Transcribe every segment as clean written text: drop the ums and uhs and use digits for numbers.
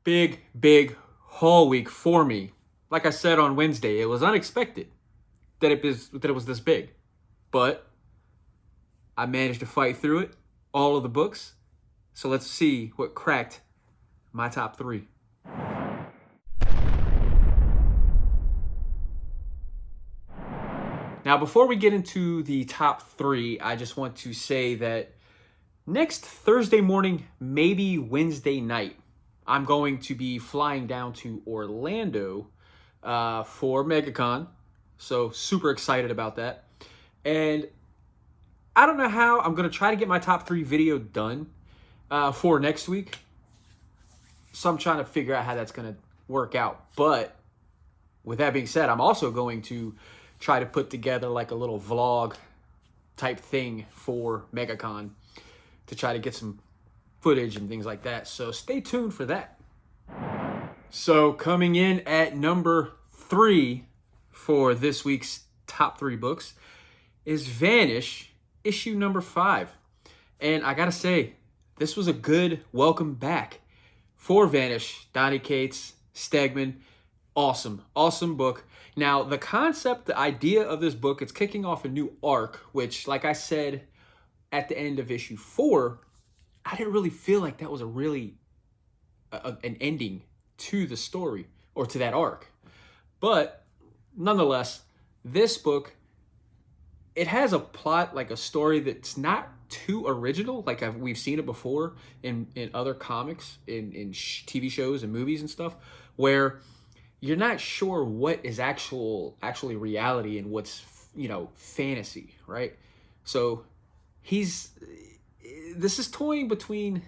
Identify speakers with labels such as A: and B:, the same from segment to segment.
A: big haul week for me. Like I said on Wednesday, it was unexpected that it was this big, but I managed to fight through it, all of the books. So let's see what cracked my top three. Now, before we get into the top three, I just want to say that next Thursday morning, maybe Wednesday night, I'm going to be flying down to Orlando for MegaCon. So super excited about that. And I don't know how I'm going to try to get my top three video done for next week. So I'm trying to figure out how that's going to work out. But with that being said, I'm also going to try to put together like a little vlog type thing for MegaCon to try to get some footage and things like that. So stay tuned for that. So coming in at number 3 for this week's top 3 books is Vanish, issue number 5. And I gotta say, this was a good welcome back for Vanish. Donny Cates, Stegman, awesome book. Now, the concept, the idea of this book, it's kicking off a new arc, which, like I said at the end of issue 4, I didn't really feel like that was an ending to the story or to that arc. But nonetheless, this book, it has a plot, like a story that's not too original. Like we've seen it before in other comics, in TV shows and movies and stuff, where you're not sure what is actually reality and what's, fantasy, right? So this is toying between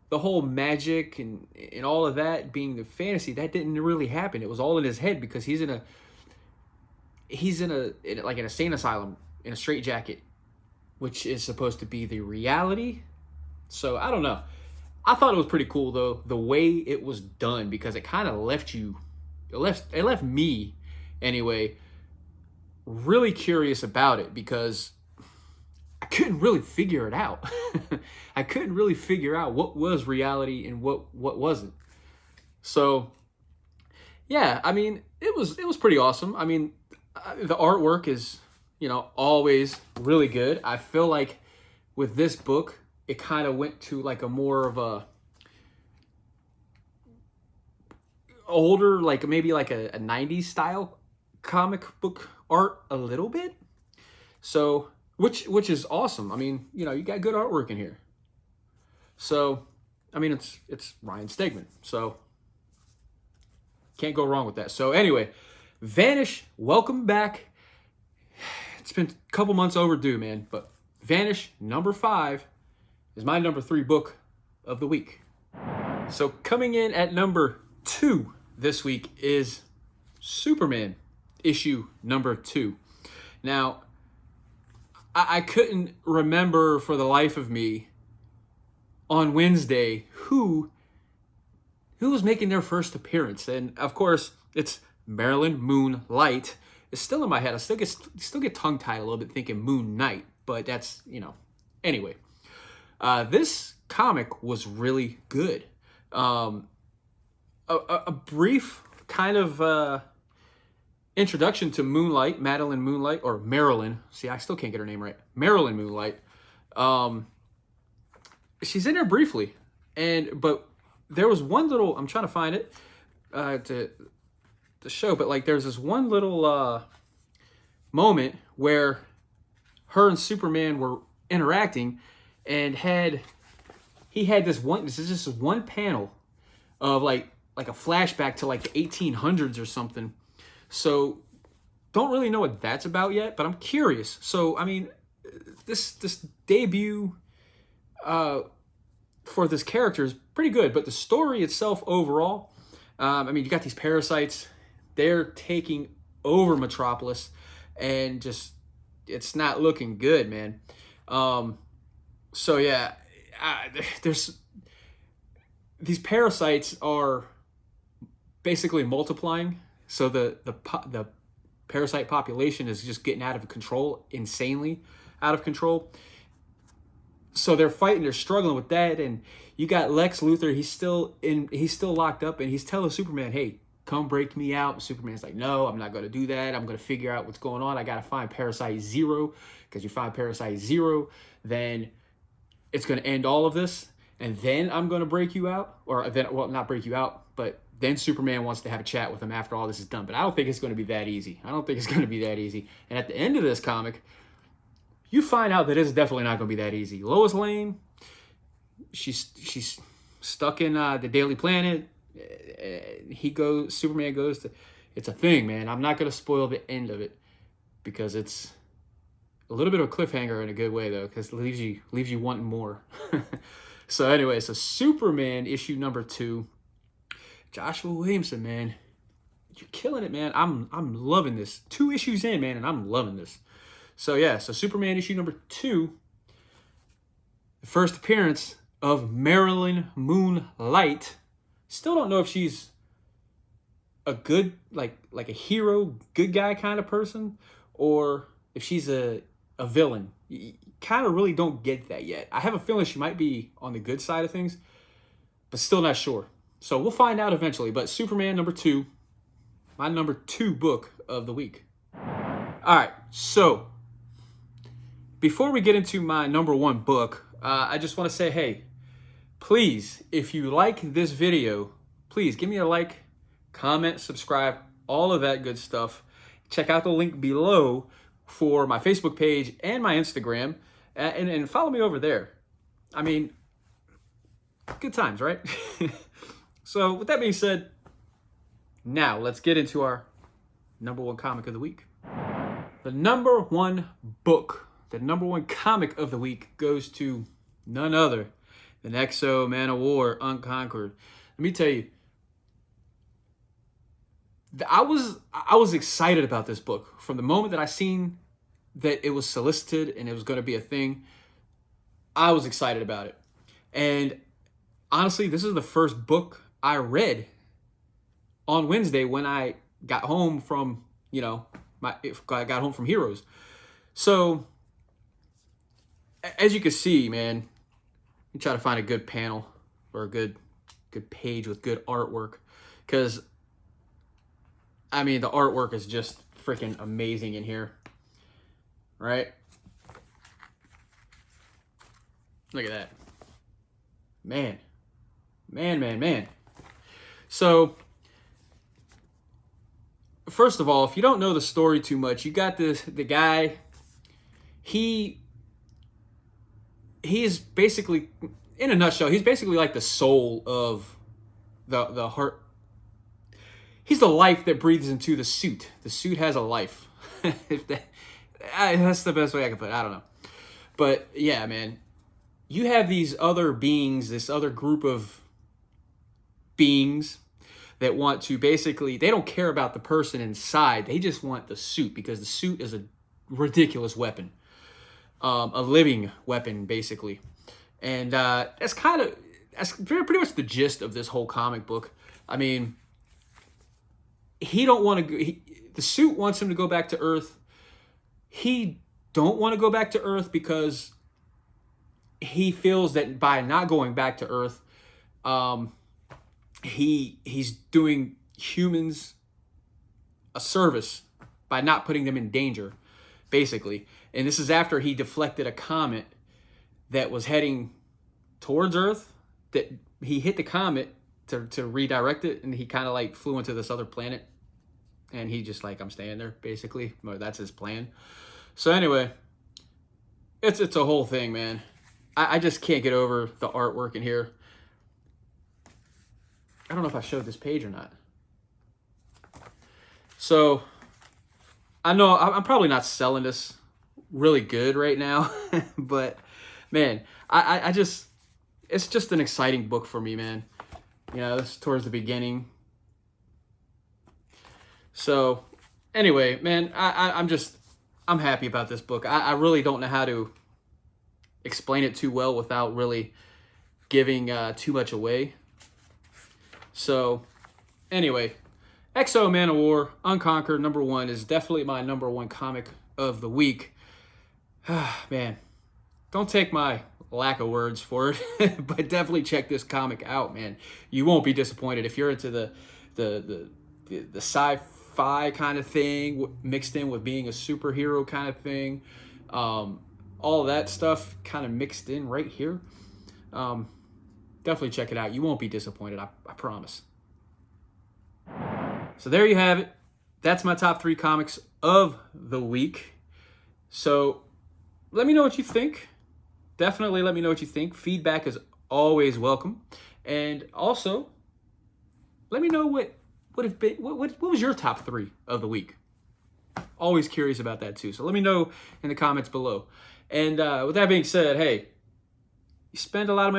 A: the whole magic and all of that being the fantasy. That didn't really happen. It was all in his head because he's in an insane asylum in a straitjacket, which is supposed to be the reality. So I don't know. I thought it was pretty cool though, the way it was done, because it kind of it left me anyway really curious about it, because I couldn't really figure it out. I couldn't really figure out what was reality and what wasn't. So yeah, I mean, it was pretty awesome. I mean, the artwork is, always really good. I feel like with this book, it kind of went to like a more of a older, like maybe like a 90s style comic book art a little bit. So, which is awesome. I mean, you got good artwork in here. So, I mean, it's Ryan Stegman. So, can't go wrong with that. So, anyway, Vanish, welcome back. It's been a couple months overdue, man. But Vanish, number 5, is my number 3 book of the week. So, coming in at number 2 this week is Superman, issue number 2. Now, I couldn't remember for the life of me on Wednesday who was making their first appearance. And of course, it's Marilyn Moonlight. It's still in my head. I still get tongue-tied a little bit thinking Moon Knight, but that's, Anyway, this comic was really good. A brief kind of introduction to Madeline Moonlight, or Marilyn. See, I still can't get her name right. Marilyn Moonlight. She's in there briefly, but there was one little. I'm trying to find it to show, but like there's this one little moment where her and Superman were interacting, and he had this one. This is just one panel of like a flashback to like the 1800s or something. So, don't really know what that's about yet, but I'm curious. So, I mean, this debut for this character is pretty good, but the story itself overall, I mean, you got these parasites. They're taking over Metropolis, and just it's not looking good, man. So yeah, there's these parasites are basically multiplying. So the parasite population is just getting out of control, insanely out of control. So they're fighting, they're struggling with that, and you got Lex Luthor. He's still locked up, and he's telling Superman, "Hey, come break me out." Superman's like, "No, I'm not going to do that. I'm going to figure out what's going on. I got to find Parasite Zero, because you find Parasite Zero, then it's going to end all of this, and then I'm going to break you out, or then, well, not break you out, but then Superman wants to have a chat with him after all this is done. But I don't think it's going to be that easy. I don't think it's going to be that easy. And at the end of this comic, you find out that it's definitely not going to be that easy. Lois Lane, she's stuck in the Daily Planet. Superman goes to, it's a thing, man. I'm not going to spoil the end of it, because it's a little bit of a cliffhanger in a good way, though, because it leaves you wanting more. So anyway, so Superman issue number 2. Joshua Williamson, man, you're killing it, man. I'm loving this. 2 issues in, man, and I'm loving this. So yeah, so Superman issue number 2, the first appearance of Marilyn Moonlight. Still don't know if she's a good, like a hero, good guy kind of person, or if she's a villain. You kind of really don't get that yet. I have a feeling she might be on the good side of things, but still not sure. So we'll find out eventually. But Superman number 2, my number 2 book of the week. All right, so before we get into my number 1 book, I just want to say, hey, please, if you like this video, please give me a like, comment, subscribe, all of that good stuff. Check out the link below for my Facebook page and my Instagram, and follow me over there. I mean, good times, right? So with that being said, now let's get into our number 1 comic of the week. The number 1 book, the number 1 comic of the week goes to none other than Exo Man of War Unconquered. Let me tell you, I was excited about this book from the moment that I seen that it was solicited and it was going to be a thing. I was excited about it. And honestly, this is the first book I read on Wednesday when I got home from, I got home from Heroes. So as you can see, man, you try to find a good panel or a good page with good artwork, because I mean, the artwork is just freaking amazing in here, right? Look at that. Man. So, first of all, if you don't know the story too much, you got the guy, he is basically, in a nutshell, he's basically like the soul of the heart. He's the life that breathes into the suit. The suit has a life. That's the best way I can put it. I don't know. But yeah, man, you have these other beings, this other group of beings that want to basically, they don't care about the person inside. They just want the suit, because the suit is a ridiculous weapon. A living weapon, basically. And that's pretty much the gist of this whole comic book. I mean, he don't want to. The suit wants him to go back to Earth. He don't want to go back to Earth because he feels that by not going back to Earth, he's doing humans a service by not putting them in danger, basically. And this is after he deflected a comet that was heading towards Earth. That he hit the comet to redirect it, and he kind of like flew into this other planet, and he just like, I'm staying there, basically. Or that's his plan. So anyway, it's a whole thing, man. I just can't get over the artwork in here. I don't know if I showed this page or not. So I know I'm probably not selling this really good right now, but man, I just, it's just an exciting book for me, man. You know, this is towards the beginning. So anyway, man, I'm happy about this book. I really don't know how to explain it too well without really giving too much away. So anyway, Exo Man of War Unconquered #1 is definitely my #1 comic of the week. Man, don't take my lack of words for it. But definitely check this comic out, man. You won't be disappointed if you're into the sci-fi kind of thing mixed in with being a superhero kind of thing. All of that stuff kind of mixed in right here. Definitely check it out. You won't be disappointed. I promise. So there you have it. That's my top 3 comics of the week. So let me know what you think. Definitely let me know what you think. Feedback is always welcome. And also, let me know what was your top 3 of the week. Always curious about that too. So let me know in the comments below. And with that being said, hey, you spend a lot of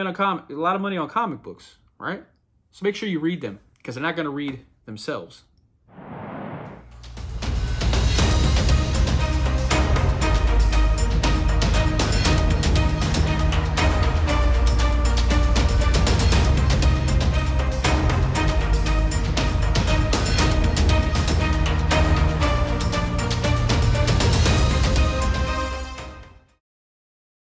A: money on comic books, right? So make sure you read them because they're not going to read themselves.